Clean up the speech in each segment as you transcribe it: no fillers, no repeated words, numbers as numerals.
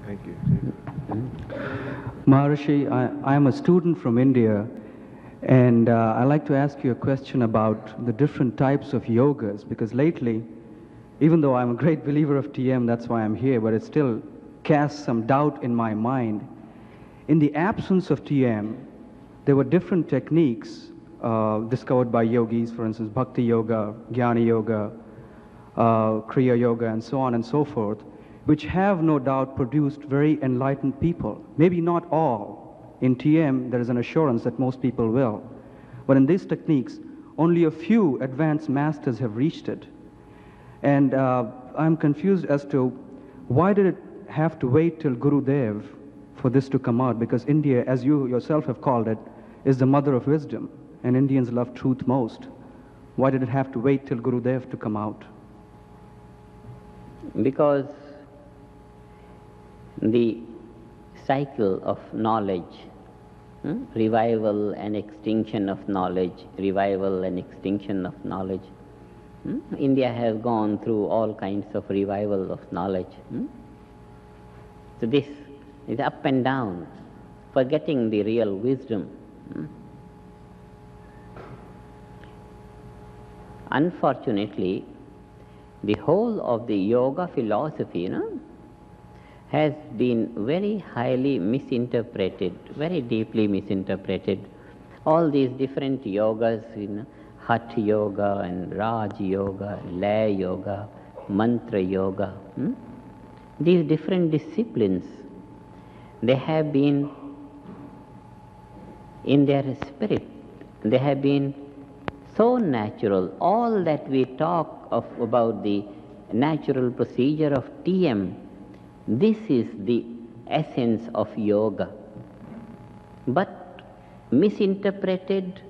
Thank you. Maharishi, I am a student from India, and I'd like to ask you a question about the different types of yogas, because lately, even though I'm a great believer of TM, that's why I'm here, but it still casts some doubt in my mind. In the absence of TM, there were different techniques discovered by yogis, for instance, Bhakti Yoga, Jnana Yoga, Kriya Yoga, and so on and so forth, which have no doubt produced very enlightened people. Maybe not all. In TM, there is an assurance that most people will. But in these techniques, only a few advanced masters have reached it. And I'm confused as to why did it have to wait till Gurudev for this to come out? Because India, as you yourself have called it, is the mother of wisdom, and Indians love truth most. Why did it have to wait till Gurudev to come out? Because the cycle of knowledge, revival and extinction of knowledge, revival and extinction of knowledge. India has gone through all kinds of revival of knowledge. So this is up and down, forgetting the real wisdom. Unfortunately, the whole of the yoga philosophy, has been very highly misinterpreted, very deeply misinterpreted. All these different yogas, Hatha Yoga and Raj Yoga, Laya Yoga, Mantra Yoga, these different disciplines, they have been in their spirit, they have been so natural. All that we talk of about the natural procedure of TM, this is the essence of yoga. But misinterpreted,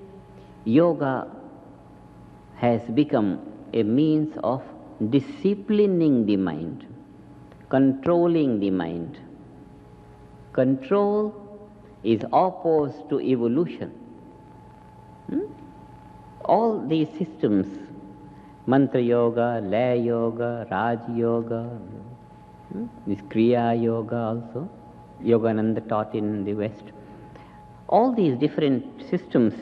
yoga has become a means of disciplining the mind, controlling the mind. Control is opposed to evolution. All these systems, Mantra Yoga, Laya Yoga, Raj Yoga, this Kriya Yoga also, Yogananda taught in the West. All these different systems,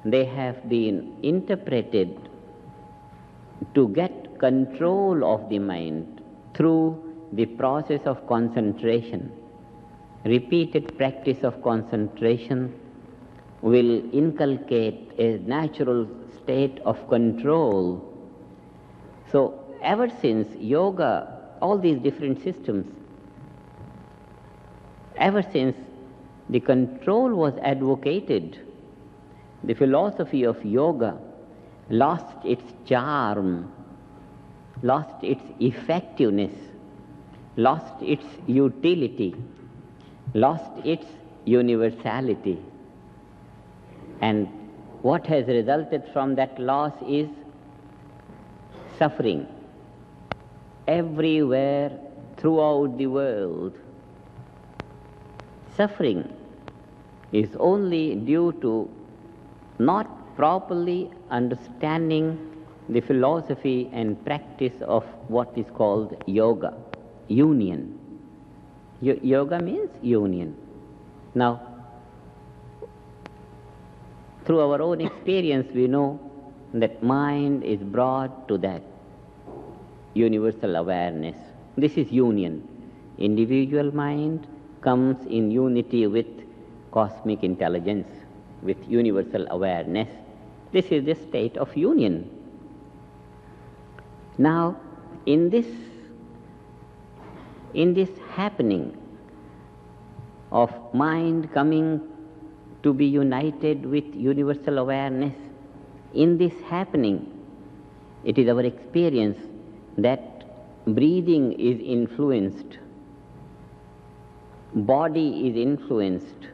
they have been interpreted to get control of the mind through the process of concentration. Repeated practice of concentration will inculcate a natural state of control. So ever since yoga, all these different systems, ever since the control was advocated, the philosophy of yoga lost its charm, lost its effectiveness, lost its utility, lost its universality. And what has resulted from that loss is suffering everywhere throughout the world. Suffering is only due to not properly understanding the philosophy and practice of what is called yoga, union. Yoga means union. Now, through our own experience, we know that mind is brought to that universal awareness. This is union. Individual mind comes in unity with cosmic intelligence, with universal awareness. This is the state of union. Now, in this happening of mind coming to be united with universal awareness, in this happening, it is our experience that breathing is influenced, body is influenced,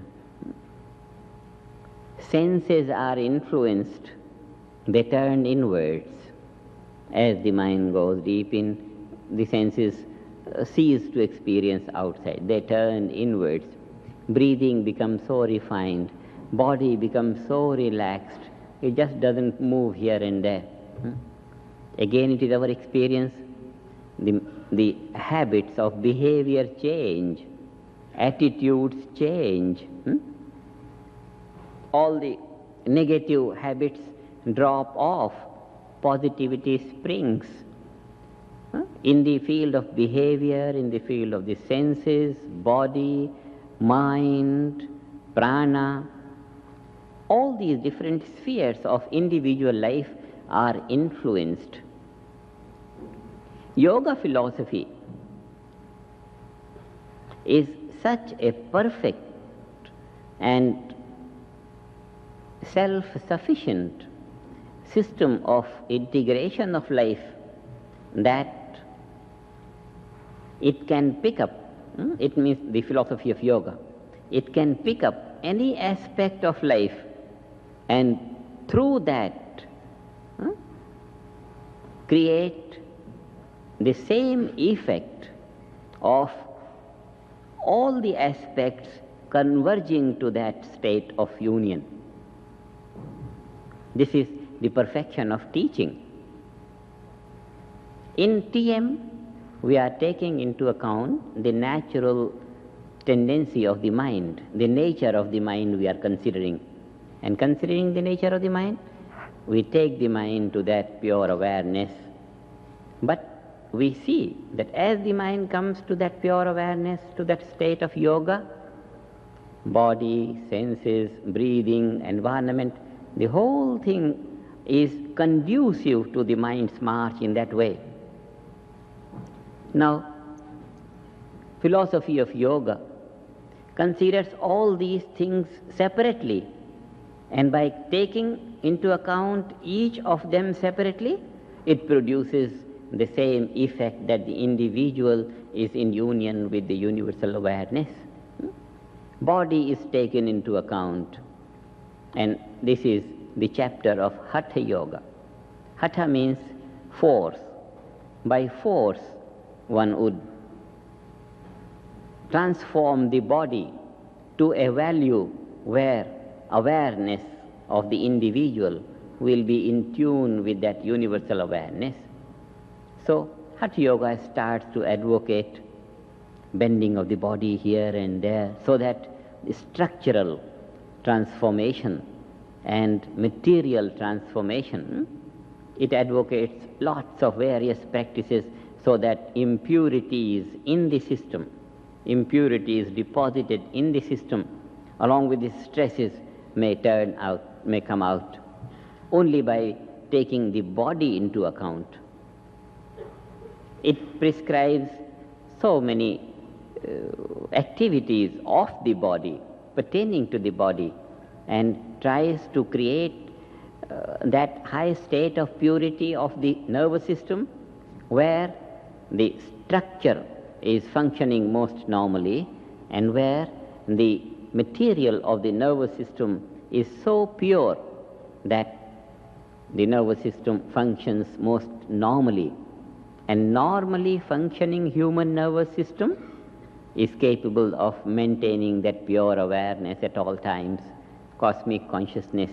senses are influenced, they turn inwards. As the mind goes deep in, the senses cease to experience outside, they turn inwards. Breathing becomes so refined, body becomes so relaxed, it just doesn't move here and there. Again, it is our experience, the the habits of behavior change, attitudes change. All the negative habits drop off, positivity springs. In the field of behavior, in the field of the senses, body, mind, prana, all these different spheres of individual life are influenced. Yoga philosophy is such a perfect and self-sufficient system of integration of life that it can pick up, it means the philosophy of yoga, it can pick up any aspect of life and through that create the same effect of all the aspects converging to that state of union. This is the perfection of teaching. In TM, we are taking into account the natural tendency of the mind, the nature of the mind we are considering. And considering the nature of the mind, we take the mind to that pure awareness. But we see that as the mind comes to that pure awareness, to that state of yoga, body, senses, breathing, environment, the whole thing is conducive to the mind's march in that way. Now, philosophy of yoga considers all these things separately, and by taking into account each of them separately, it produces the same effect that the individual is in union with the universal awareness. Body is taken into account, and this is the chapter of Hatha Yoga. Hatha means force. By force, one would transform the body to a value where awareness of the individual will be in tune with that universal awareness. So, Hatha Yoga starts to advocate bending of the body here and there so that the structural transformation and material transformation, it advocates lots of various practices so that impurities in the system, impurities deposited in the system along with the stresses may come out only by taking the body into account. It prescribes so many activities of the body, pertaining to the body, and tries to create that high state of purity of the nervous system where the structure is functioning most normally and where the material of the nervous system is so pure that the nervous system functions most normally. And normally functioning human nervous system is capable of maintaining that pure awareness at all times, cosmic consciousness.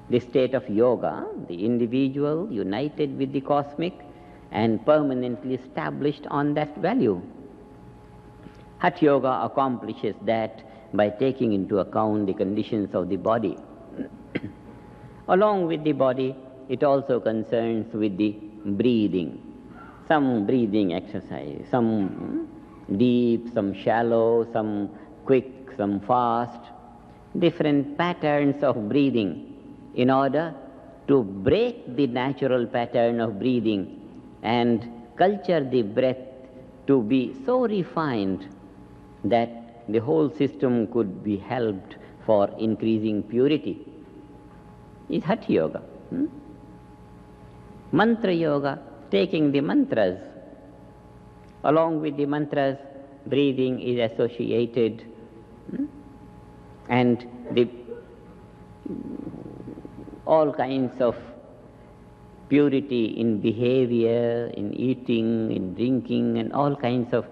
The state of yoga, the individual united with the cosmic and permanently established on that value. Hatha Yoga accomplishes that by taking into account the conditions of the body. Along with the body, it also concerns with the breathing. Some breathing exercise, some deep, some shallow, some quick, some fast, different patterns of breathing in order to break the natural pattern of breathing and culture the breath to be so refined that the whole system could be helped for increasing purity. Is Hatha Yoga. Mantra Yoga, taking the mantras. Along with the mantras, breathing is associated, and all kinds of purity in behavior, in eating, in drinking, and all kinds of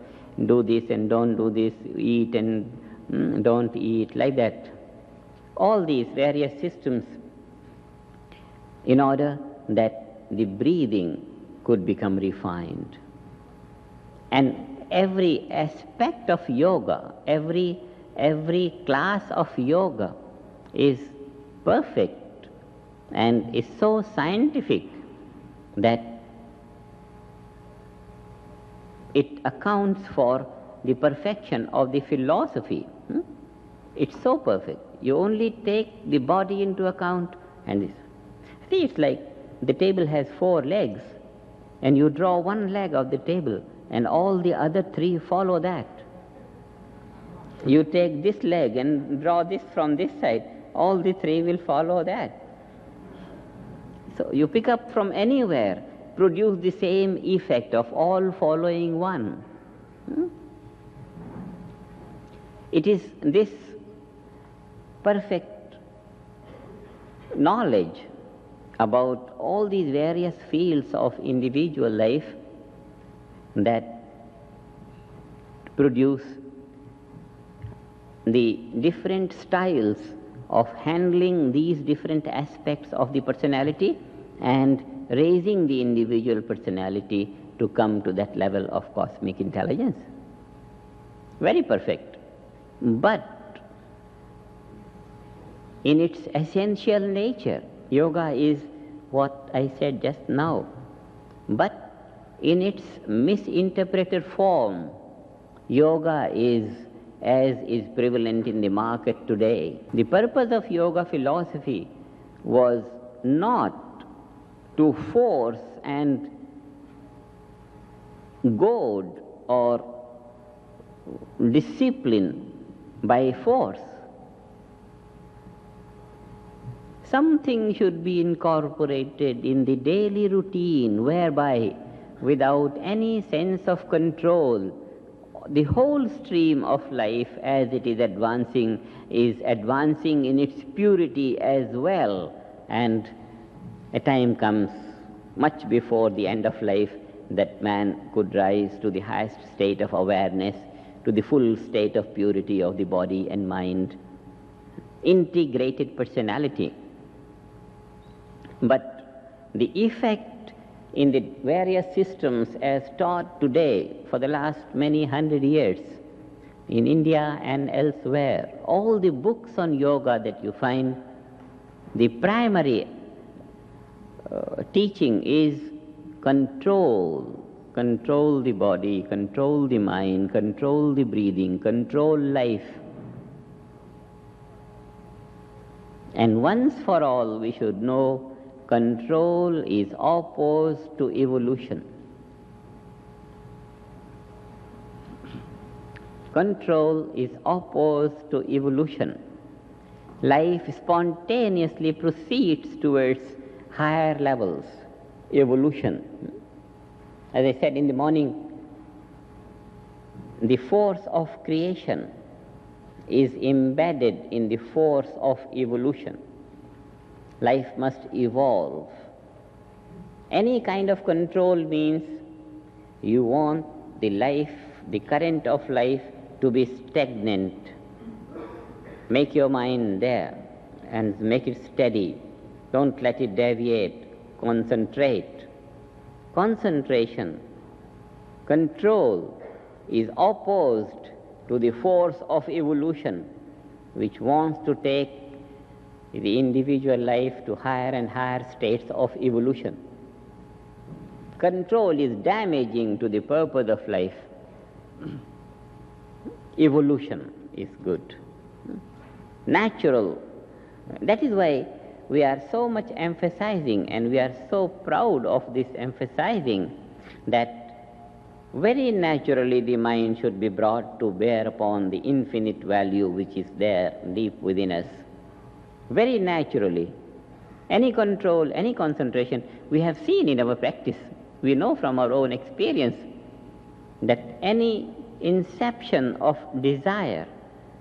do this and don't do this, eat and don't eat, like that. All these various systems in order that the breathing could become refined. And every aspect of yoga, every class of yoga is perfect and is so scientific that it accounts for the perfection of the philosophy. It's so perfect. You only take the body into account and this. See, it's like the table has 4 legs and you draw one leg of the table and all the other 3 follow that. You take this leg and draw this from this side, all the 3 will follow that. So you pick up from anywhere, produce the same effect of all following one. It is this perfect knowledge about all these various fields of individual life that produce the different styles of handling these different aspects of the personality and raising the individual personality to come to that level of cosmic intelligence. Very perfect. But in its essential nature, yoga is what I said just now. But in its misinterpreted form, yoga is as is prevalent in the market today. The purpose of yoga philosophy was not to force and goad or discipline by force. Something should be incorporated in the daily routine whereby, without any sense of control, the whole stream of life as it is advancing in its purity as well. And a time comes much before the end of life that man could rise to the highest state of awareness, to the full state of purity of the body and mind, integrated personality. But the effect in the various systems as taught today for the last many 100 years in India and elsewhere, all the books on yoga that you find, the primary teaching is control. Control the body, control the mind, control the breathing, control life. And once for all we should know, control is opposed to evolution. Control is opposed to evolution. Life spontaneously proceeds towards higher levels, evolution. As I said in the morning, the force of creation is embedded in the force of evolution. Life must evolve. Any kind of control means you want the life, the current of life to be stagnant. Make your mind there and make it steady. Don't let it deviate. Concentrate. Concentration, control is opposed to the force of evolution, which wants to take the individual life to higher and higher states of evolution. Control is damaging to the purpose of life. Evolution is good. Natural. That is why we are so much emphasizing, and we are so proud of this emphasizing, that very naturally the mind should be brought to bear upon the infinite value which is there deep within us. Very naturally. Any control, any concentration, we have seen in our practice. We know from our own experience that any inception of desire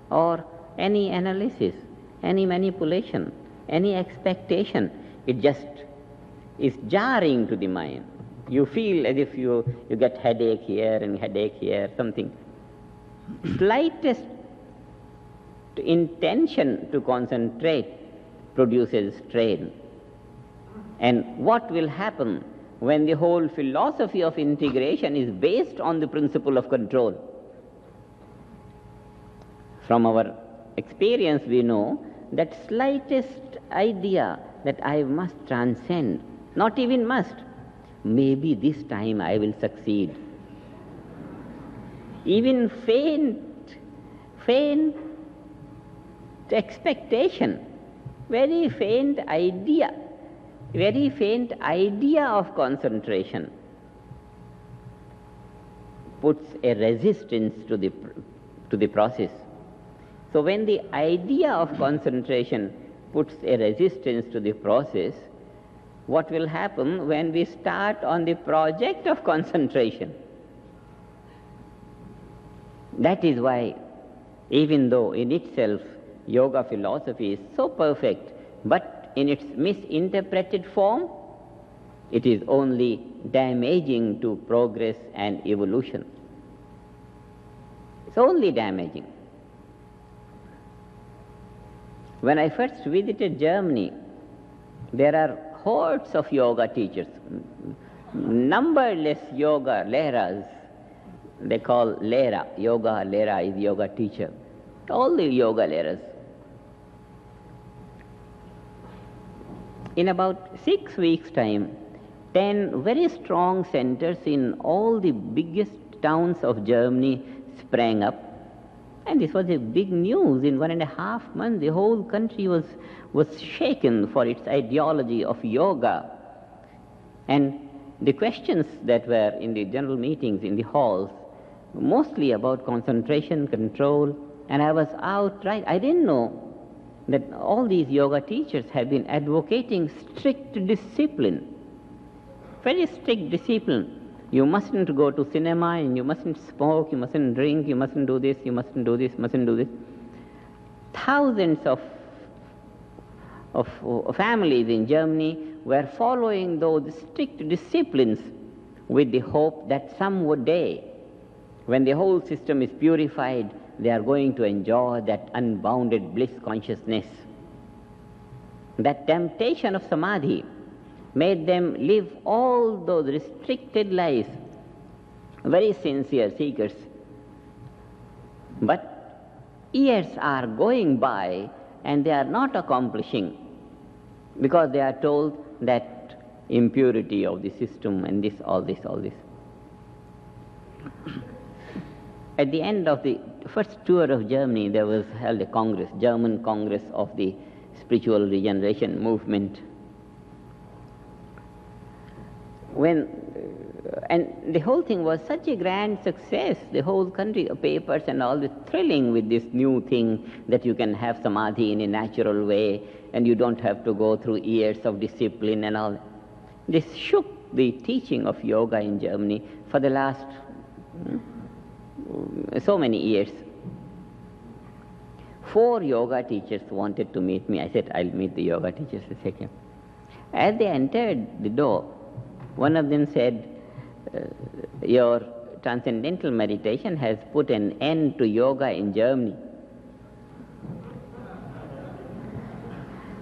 or any analysis, any manipulation, any expectation, it just is jarring to the mind. You feel as if you get headache here and headache here, something. Slightest intention to concentrate produces strain. And what will happen when the whole philosophy of integration is based on the principle of control. From our experience we know that slightest idea that I must transcend, not even must, maybe this time I will succeed. Even faint expectation, very faint idea of concentration puts a resistance to the process. So when the idea of concentration puts a resistance to the process, what will happen when we start on the project of concentration? That is why, even though in itself yoga philosophy is so perfect, but in its misinterpreted form, it is only damaging to progress and evolution. It's only damaging. When I first visited Germany, there are hordes of yoga teachers, numberless yoga lehras. They call lehra, yoga lehra is yoga teacher. All the yoga lehras. In about 6 weeks' time, 10 very strong centers in all the biggest towns of Germany sprang up. And this was a big news. In 1.5 months, the whole country was shaken for its ideology of yoga. And the questions that were in the general meetings, in the halls, mostly about concentration, control, and I was outright, I didn't know that all these yoga teachers have been advocating strict discipline, very strict discipline. You mustn't go to cinema, and you mustn't smoke, you mustn't drink, you mustn't do this, you mustn't do this, mustn't do this. Thousands of families in Germany were following those strict disciplines with the hope that some day, when the whole system is purified, they are going to enjoy that unbounded bliss consciousness. That temptation of samadhi made them live all those restricted lives, very sincere seekers. But years are going by and they are not accomplishing, because they are told that impurity of the system and this, all this, all this. At the end of the first tour of Germany, there was held a Congress, German Congress of the Spiritual Regeneration Movement. And the whole thing was such a grand success, the whole country, papers and all this, thrilling with this new thing that you can have samadhi in a natural way and you don't have to go through years of discipline and all. This shook the teaching of yoga in Germany for the last so many years. 4 yoga teachers wanted to meet me. I said, I'll meet the yoga teachers a second. As they entered the door, one of them said, your transcendental meditation has put an end to yoga in Germany.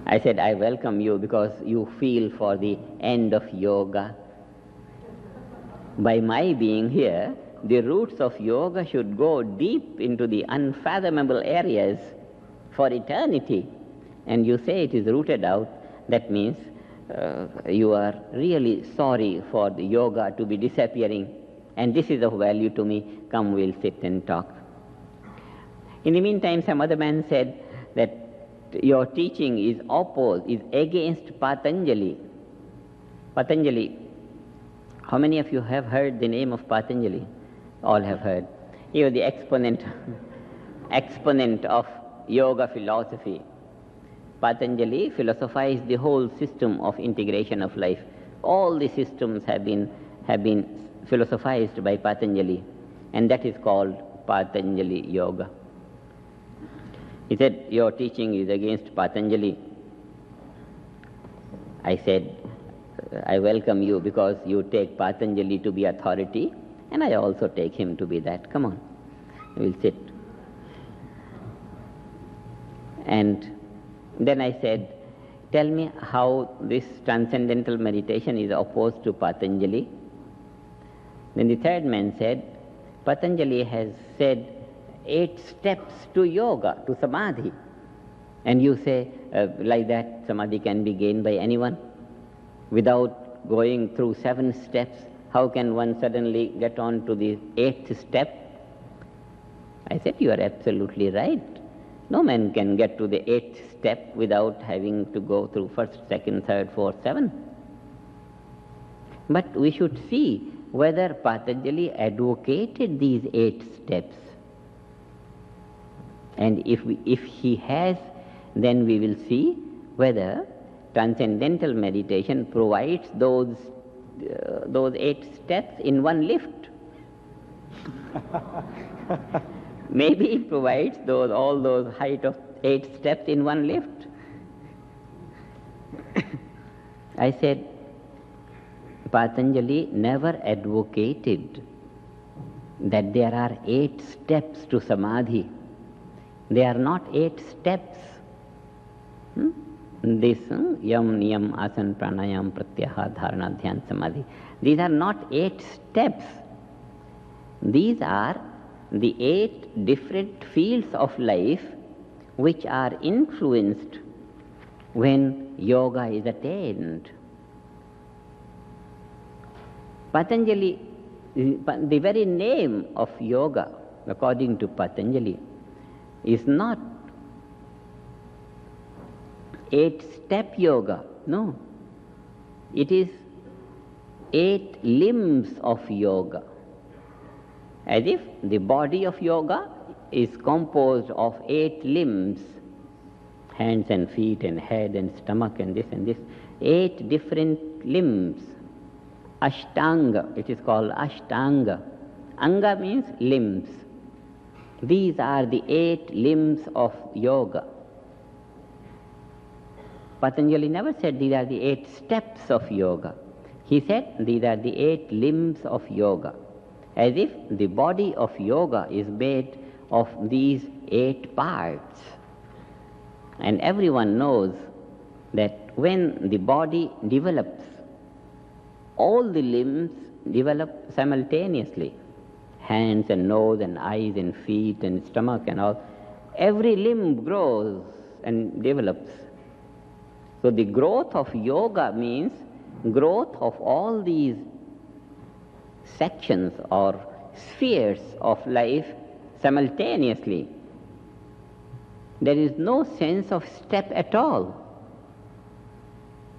I said, I welcome you because you feel for the end of yoga. By my being here, the roots of yoga should go deep into the unfathomable areas for eternity. And you say it is rooted out, that means you are really sorry for the yoga to be disappearing, and this is of value to me. Come, we'll sit and talk. In the meantime, some other man said that your teaching is against Pātanjali. Pātanjali. How many of you have heard the name of Pātanjali? All have heard. He was the exponent of yoga philosophy. Patanjali philosophized the whole system of integration of life. All the systems have been philosophized by Patanjali, and that is called Patanjali Yoga. He said, your teaching is against Patanjali. I said, I welcome you because you take Patanjali to be authority, and I also take him to be that. Come on, we'll sit. And then I said, tell me how this transcendental meditation is opposed to Patanjali. Then the third man said, Patanjali has said 8 steps to yoga, to samadhi. And you say, like that, samadhi can be gained by anyone? Without going through 7 steps, how can one suddenly get on to the 8th step? I said, you are absolutely right. No man can get to the 8th step without having to go through 1st, 2nd, 3rd, 4th, 7th. But we should see whether Patanjali advocated these 8 steps. And if he has, then we will see whether transcendental meditation provides those 8 steps in one lift. Maybe it provides all those height of 8 steps in one lift. I said, Patanjali never advocated that there are 8 steps to samadhi. They are not 8 steps. This yam, niyam, asan, pranayam, pratyahara, dharana, dhyan, samadhi. These are not 8 steps. These are the 8 different fields of life which are influenced when yoga is attained. Patanjali, the very name of yoga, according to Patanjali, is not 8-step yoga. No. It is 8 limbs of yoga. As if the body of yoga is composed of 8 limbs, hands and feet and head and stomach and this, 8 different limbs. Ashtanga, it is called Ashtanga. Anga means limbs. These are the 8 limbs of yoga. Patanjali never said these are the 8 steps of yoga. He said these are the 8 limbs of yoga. As if the body of yoga is made of these 8 parts. And everyone knows that when the body develops, all the limbs develop simultaneously. Hands and nose and eyes and feet and stomach and all. Every limb grows and develops. So the growth of yoga means growth of all these sections or spheres of life simultaneously. There is no sense of step at all.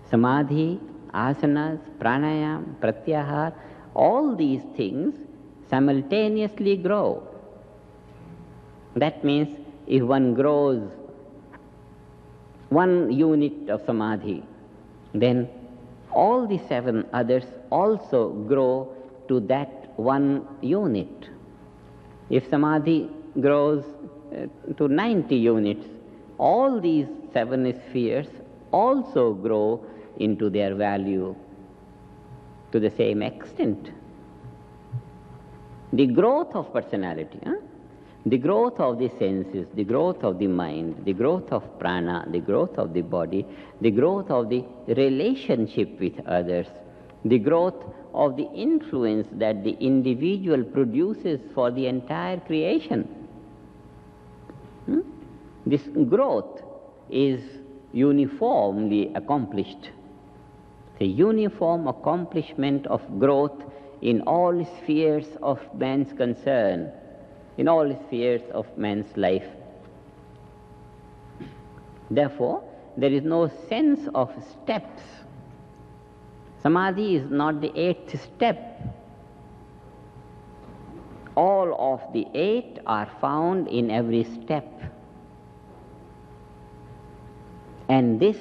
Samadhi, asanas, pranayam, pratyahara, all these things simultaneously grow. That means if one grows 1 unit of samadhi, then all the 7 others also grow to that 1 unit. If samadhi grows to 90 units, all these 7 spheres also grow into their value to the same extent. The growth of personality, the growth of the senses, the growth of the mind, the growth of prana, the growth of the body, the growth of the relationship with others, the growth of the influence that the individual produces for the entire creation. This growth is uniformly accomplished. The uniform accomplishment of growth in all spheres of man's concern, in all spheres of man's life. Therefore, there is no sense of steps. Samadhi is not the 8th step. All of the 8 are found in every step. And this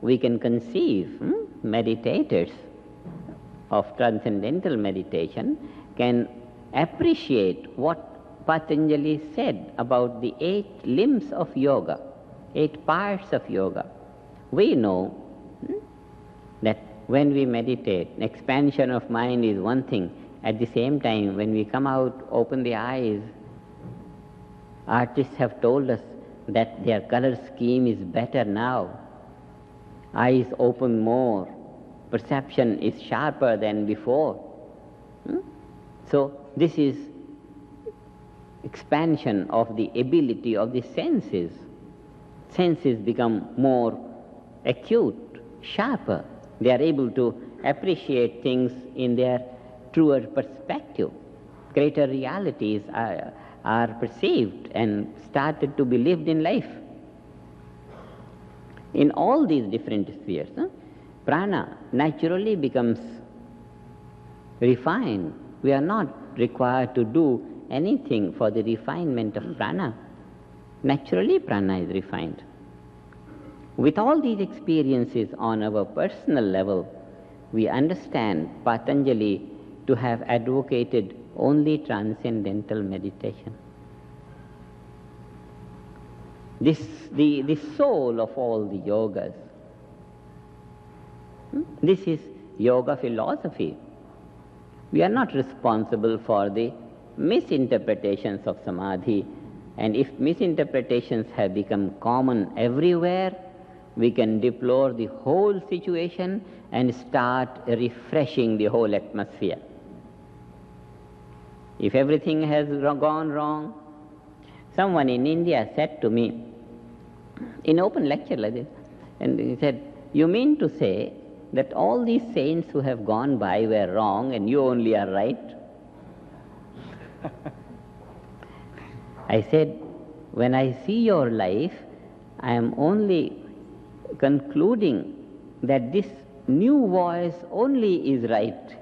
we can conceive, meditators of transcendental meditation can appreciate what Patanjali said about the 8 limbs of yoga, 8 parts of yoga. We know that when we meditate, expansion of mind is one thing. At the same time, when we come out, open the eyes, artists have told us that their color scheme is better now. eyes open more, perception is sharper than before. So this is expansion of the ability of the senses. Senses become more acute, sharper. They are able to appreciate things in their truer perspective. Greater realities are perceived and started to be lived in life. In all these different spheres, prana naturally becomes refined. We are not required to do anything for the refinement of prana. Naturally, prana is refined. With all these experiences on our personal level, we understand Pātanjali to have advocated only transcendental meditation. The soul of all the yogas. This is yoga philosophy. We are not responsible for the misinterpretations of samadhi, and if misinterpretations have become common everywhere, we can deplore the whole situation and start refreshing the whole atmosphere. If everything has gone wrong, someone in India said to me, in open lecture like this, and he said, "You mean to say that all these saints who have gone by were wrong and you only are right?" I said, when I see your life, I am only concluding that this new voice only is right.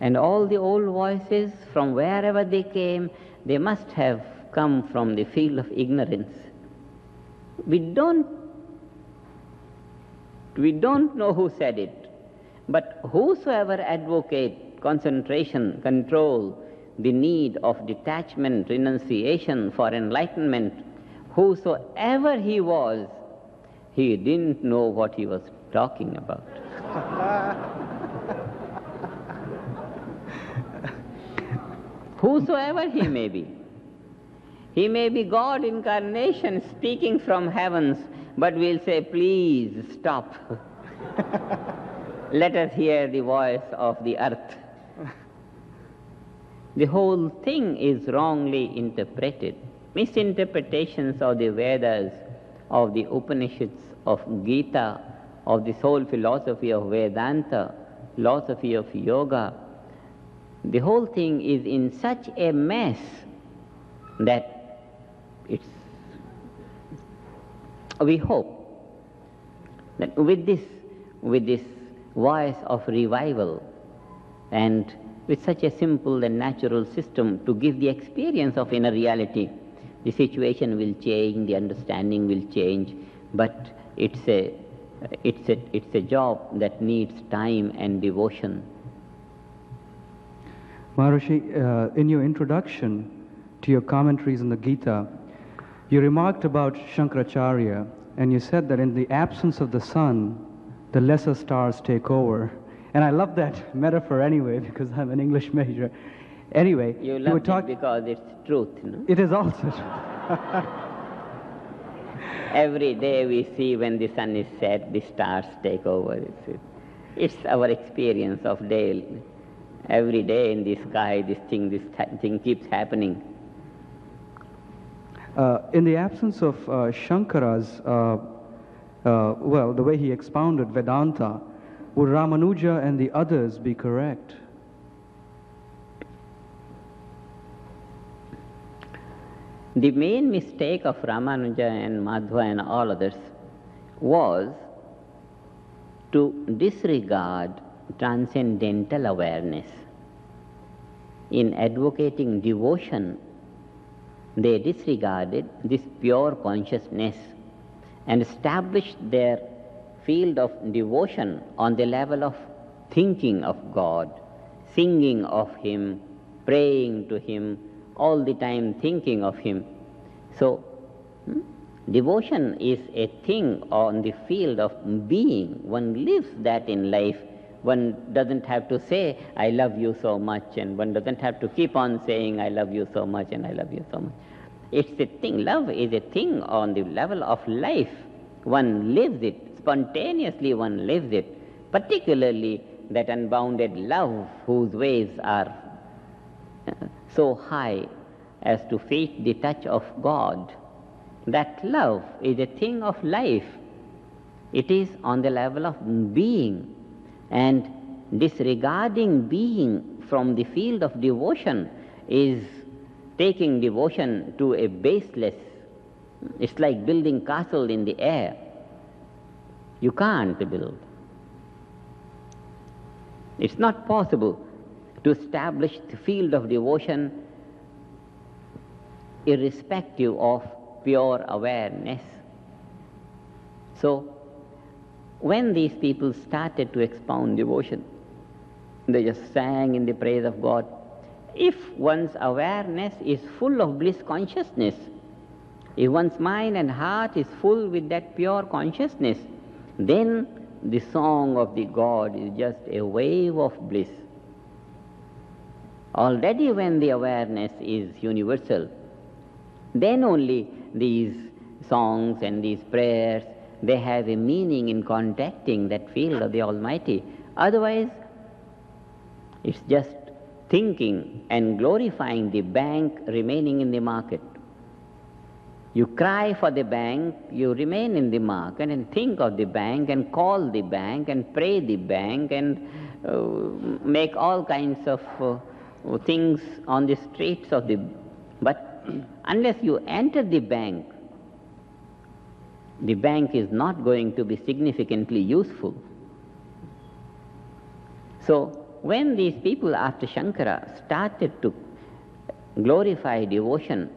And all the old voices, from wherever they came, they must have come from the field of ignorance. We don't know who said it, but whosoever advocate concentration, control, the need of detachment, renunciation for enlightenment, whosoever he was, he didn't know what he was talking about. Whosoever he may be. He may be God incarnation speaking from heavens, but we'll say, please stop. Let us hear the voice of the earth. The whole thing is wrongly interpreted. Misinterpretations of the Vedas, of the Upanishads, of Gita, of this whole philosophy of Vedanta, philosophy of yoga. The whole thing is in such a mess that we hope that with this voice of revival and with such a simple and natural system to give the experience of inner reality, the situation will change, the understanding will change, but it's a job that needs time and devotion. Maharishi, in your introduction to your commentaries on the Gita, you remarked about Shankaracharya, and you said that in the absence of the sun, the lesser stars take over. And I love that metaphor anyway, because I'm an English major. Anyway, you love it because it's truth, no? It is also true. Every day we see when the sun is set, the stars take over. It's our experience of day. Every day in the sky, this thing keeps happening. In the absence of Shankara's, the way he expounded Vedanta, would Ramanuja and the others be correct? The main mistake of Ramanuja and Madhva and all others was to disregard transcendental awareness. In advocating devotion, they disregarded this pure consciousness and established their field of devotion on the level of thinking of God, singing of Him, praying to Him, all the time thinking of Him. So, devotion is a thing on the field of being. One lives that in life. One doesn't have to say, I love you so much, and one doesn't have to keep on saying, I love you so much and I love you so much. It's a thing. Love is a thing on the level of life. One lives it. spontaneously one lives it, particularly that unbounded love whose waves are so high as to fit the touch of God. That love is a thing of life. It is on the level of being, and disregarding being from the field of devotion is taking devotion to a baseless. It's like building castle in the air. You can't build. It's not possible to establish the field of devotion irrespective of pure awareness. So, when these people started to expound devotion, they just sang in the praise of God. If one's awareness is full of bliss consciousness, if one's mind and heart is full with that pure consciousness, then the song of the God is just a wave of bliss. Already when the awareness is universal, then only these songs and these prayers, they have a meaning in contacting that field of the Almighty. Otherwise, it's just thinking and glorifying the bank remaining in the market. You cry for the bank, you remain in the market and think of the bank and call the bank and pray the bank and make all kinds of things on the streets of the... But unless you enter the bank is not going to be significantly useful. So, when these people after Shankara started to glorify devotion,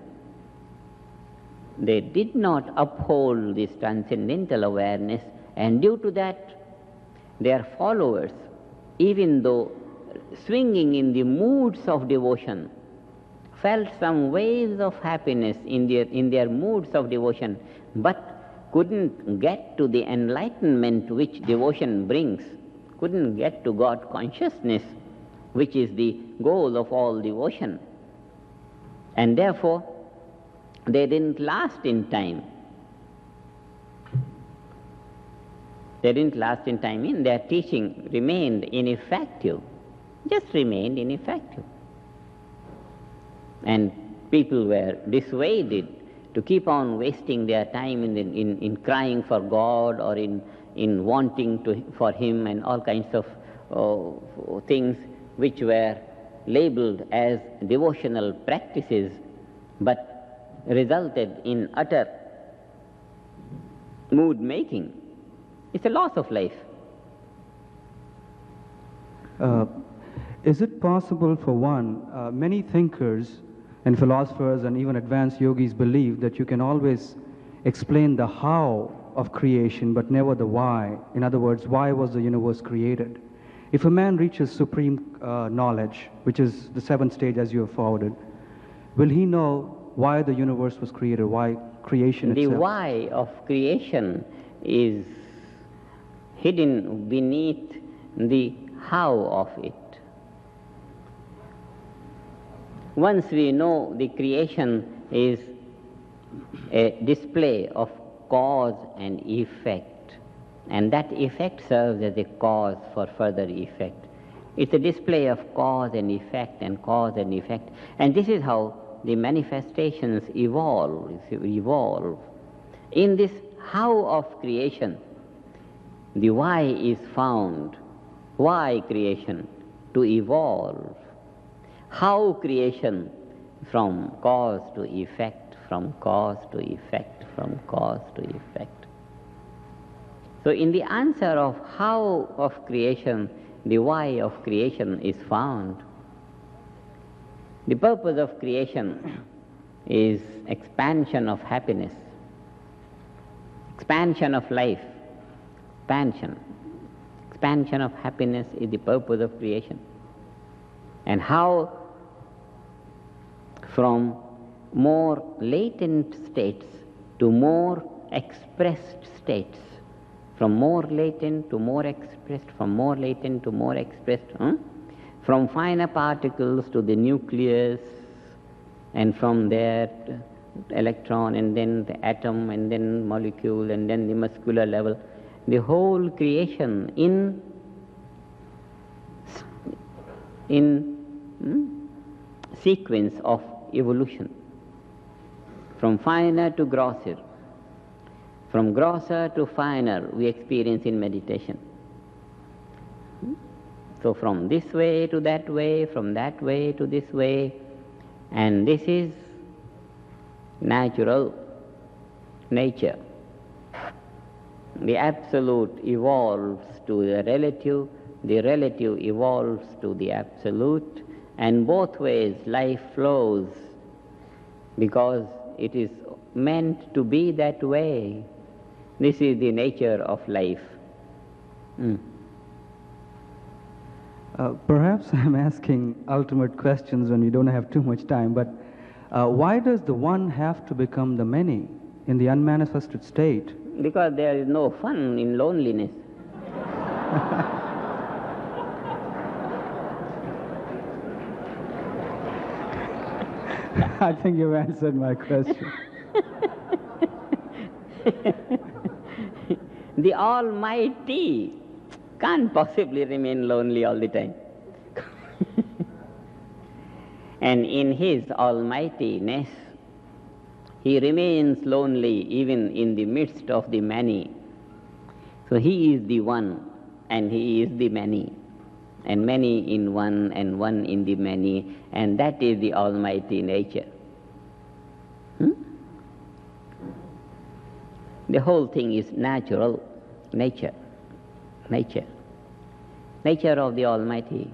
they did not uphold this transcendental awareness, and due to that, their followers, even though swinging in the moods of devotion, felt some waves of happiness in their moods of devotion, but couldn't get to the enlightenment which devotion brings, couldn't get to God consciousness, which is the goal of all devotion. And therefore, they didn't last in time. They didn't last in time, in their teaching remained ineffective, just remained ineffective. And people were dissuaded to keep on wasting their time in crying for God or in wanting for Him and all kinds of things which were labeled as devotional practices, but resulted in utter mood making. It's a loss of life. Is it possible for one, many thinkers and philosophers and even advanced yogis believe that you can always explain the how of creation but never the why. In other words, why was the universe created? If a man reaches supreme knowledge, which is the seventh stage as you have forwarded, will he know why the universe was created, why creation itself? The why of creation is hidden beneath the how of it. Once we know the creation is a display of cause and effect, and that effect serves as a cause for further effect. It's a display of cause and effect and cause and effect. And this is how the manifestations evolve. In this how of creation, the why is found. Why creation? To evolve. How creation? From cause to effect, from cause to effect, from cause to effect. So in the answer of how of creation, the why of creation is found. The purpose of creation is expansion of happiness, expansion of life, expansion of happiness is the purpose of creation. And how from more latent states to more expressed states, from more latent to more expressed, from more latent to more expressed, from finer particles to the nucleus, and from there electron, and then the atom, and then molecule, and then the muscular level. the whole creation in sequence of evolution, from finer to grosser, from grosser to finer we experience in meditation. So from this way to that way, from that way to this way, and this is natural nature. The absolute evolves to the relative evolves to the absolute, and both ways life flows because it is meant to be that way. This is the nature of life. Perhaps I'm asking ultimate questions when we don't have too much time, but why does the one have to become the many in the unmanifested state? Because there is no fun in loneliness. I think you've answered my question. The Almighty can't possibly remain lonely all the time. And in His almightiness, He remains lonely even in the midst of the many. So He is the one and He is the many, and many in one and one in the many, and that is the almighty nature. The whole thing is natural nature. Nature of the Almighty.